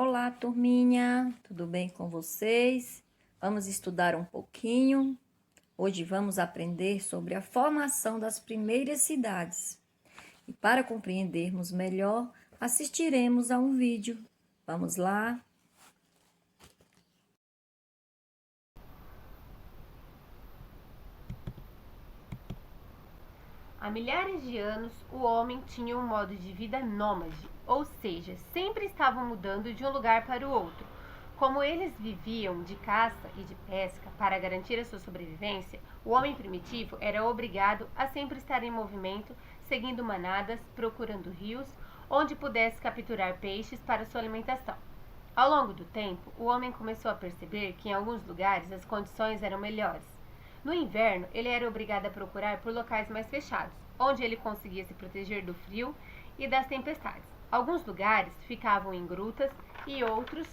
Olá, turminha, tudo bem com vocês? Vamos estudar um pouquinho. Hoje vamos aprender sobre a formação das primeiras cidades. E para compreendermos melhor, assistiremos a um vídeo. Vamos lá? Há milhares de anos, o homem tinha um modo de vida nômade, ou seja, sempre estavam mudando de um lugar para o outro. Como eles viviam de caça e de pesca para garantir a sua sobrevivência, o homem primitivo era obrigado a sempre estar em movimento, seguindo manadas, procurando rios, onde pudesse capturar peixes para sua alimentação. Ao longo do tempo, o homem começou a perceber que em alguns lugares as condições eram melhores. No inverno, ele era obrigado a procurar por locais mais fechados, onde ele conseguia se proteger do frio e das tempestades. Alguns lugares ficavam em grutas e outros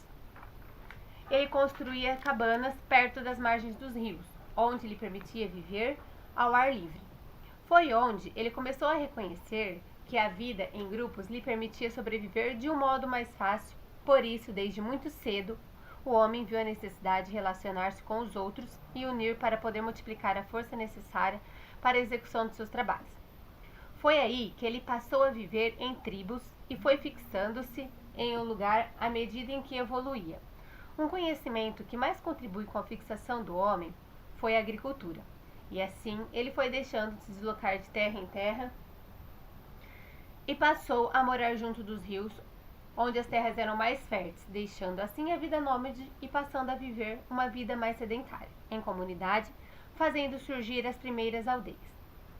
ele construía cabanas perto das margens dos rios, onde lhe permitia viver ao ar livre. Foi onde ele começou a reconhecer que a vida em grupos lhe permitia sobreviver de um modo mais fácil. Por isso, desde muito cedo, o homem viu a necessidade de relacionar-se com os outros e unir para poder multiplicar a força necessária para a execução de seus trabalhos. Foi aí que ele passou a viver em tribos e foi fixando-se em um lugar à medida em que evoluía. Um conhecimento que mais contribui com a fixação do homem foi a agricultura. E assim ele foi deixando de se deslocar de terra em terra e passou a morar junto dos rios, onde as terras eram mais férteis, deixando assim a vida nômade e passando a viver uma vida mais sedentária, em comunidade, fazendo surgir as primeiras aldeias.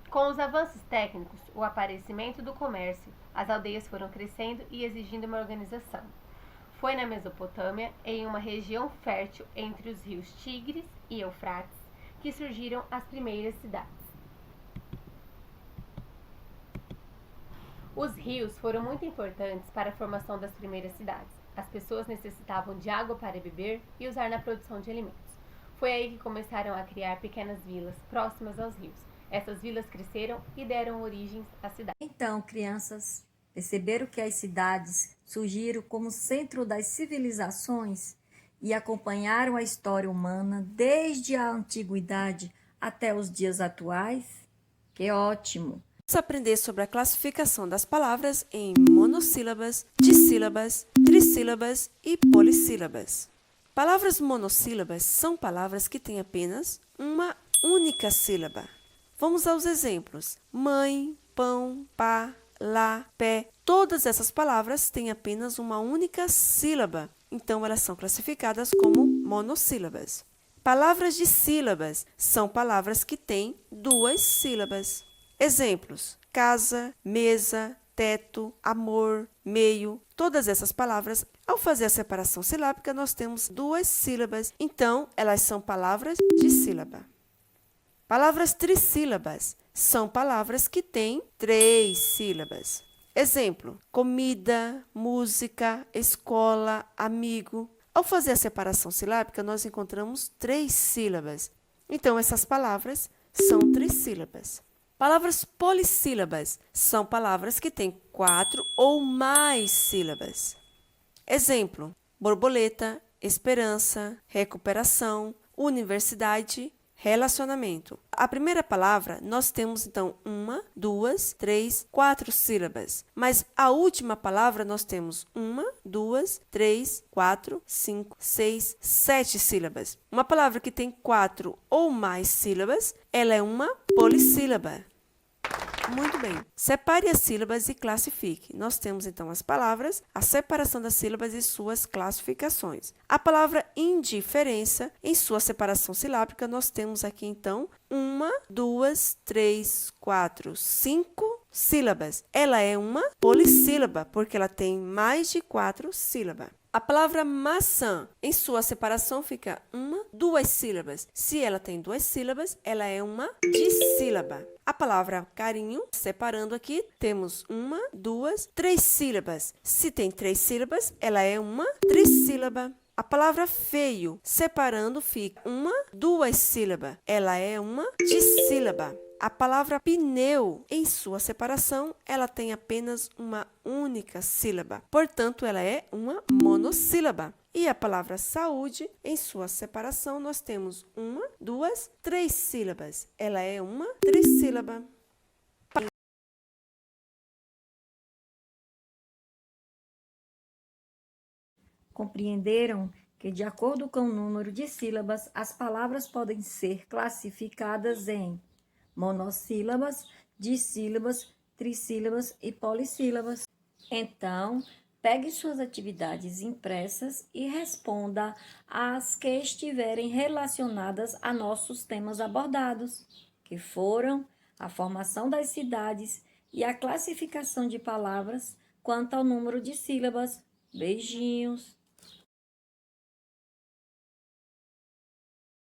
Com os avanços técnicos, o aparecimento do comércio, as aldeias foram crescendo e exigindo uma organização. Foi na Mesopotâmia, em uma região fértil entre os rios Tigres e Eufrates, que surgiram as primeiras cidades. Os rios foram muito importantes para a formação das primeiras cidades. As pessoas necessitavam de água para beber e usar na produção de alimentos. Foi aí que começaram a criar pequenas vilas próximas aos rios. Essas vilas cresceram e deram origem às cidades. Então, crianças, perceberam que as cidades surgiram como centro das civilizações e acompanharam a história humana desde a antiguidade até os dias atuais? Que ótimo! Vamos aprender sobre a classificação das palavras em monossílabas, dissílabas, trissílabas e polissílabas. Palavras monossílabas são palavras que têm apenas uma única sílaba. Vamos aos exemplos: mãe, pão, pá, lá, pé. Todas essas palavras têm apenas uma única sílaba, então elas são classificadas como monossílabas. Palavras dissílabas são palavras que têm duas sílabas. Exemplos: casa, mesa, teto, amor, meio. Todas essas palavras, ao fazer a separação silábica, nós temos duas sílabas, então elas são palavras de sílaba. Palavras trissílabas são palavras que têm três sílabas. Exemplo: comida, música, escola, amigo. Ao fazer a separação silábica, nós encontramos três sílabas. Então, essas palavras são trissílabas. Palavras polissílabas são palavras que têm quatro ou mais sílabas. Exemplo: borboleta, esperança, recuperação, universidade, relacionamento. A primeira palavra, nós temos, então, uma, duas, três, quatro sílabas. Mas a última palavra, nós temos uma, duas, três, quatro, cinco, seis, sete sílabas. Uma palavra que tem quatro ou mais sílabas, ela é uma polissílaba. Muito bem. Separe as sílabas e classifique. Nós temos, então, as palavras, a separação das sílabas e suas classificações. A palavra indiferença, em sua separação silábica, nós temos aqui, então, uma, duas, três, quatro, cinco sílabas. Ela é uma polissílaba, porque ela tem mais de quatro sílabas. A palavra maçã, em sua separação, fica uma, duas sílabas. Se ela tem duas sílabas, ela é uma dissílaba. A palavra carinho, separando aqui, temos uma, duas, três sílabas. Se tem três sílabas, ela é uma trissílaba. A palavra feio, separando, fica uma, duas sílabas. Ela é uma dissílaba. A palavra pneu, em sua separação, ela tem apenas uma única sílaba. Portanto, ela é uma monossílaba. E a palavra saúde, em sua separação, nós temos uma, duas, três sílabas. Ela é uma trissílaba. Compreenderam que, de acordo com o número de sílabas, as palavras podem ser classificadas em monossílabas, dissílabas, trissílabas e polissílabas. Então, pegue suas atividades impressas e responda às que estiverem relacionadas a nossos temas abordados, que foram a formação das cidades e a classificação de palavras quanto ao número de sílabas. Beijinhos!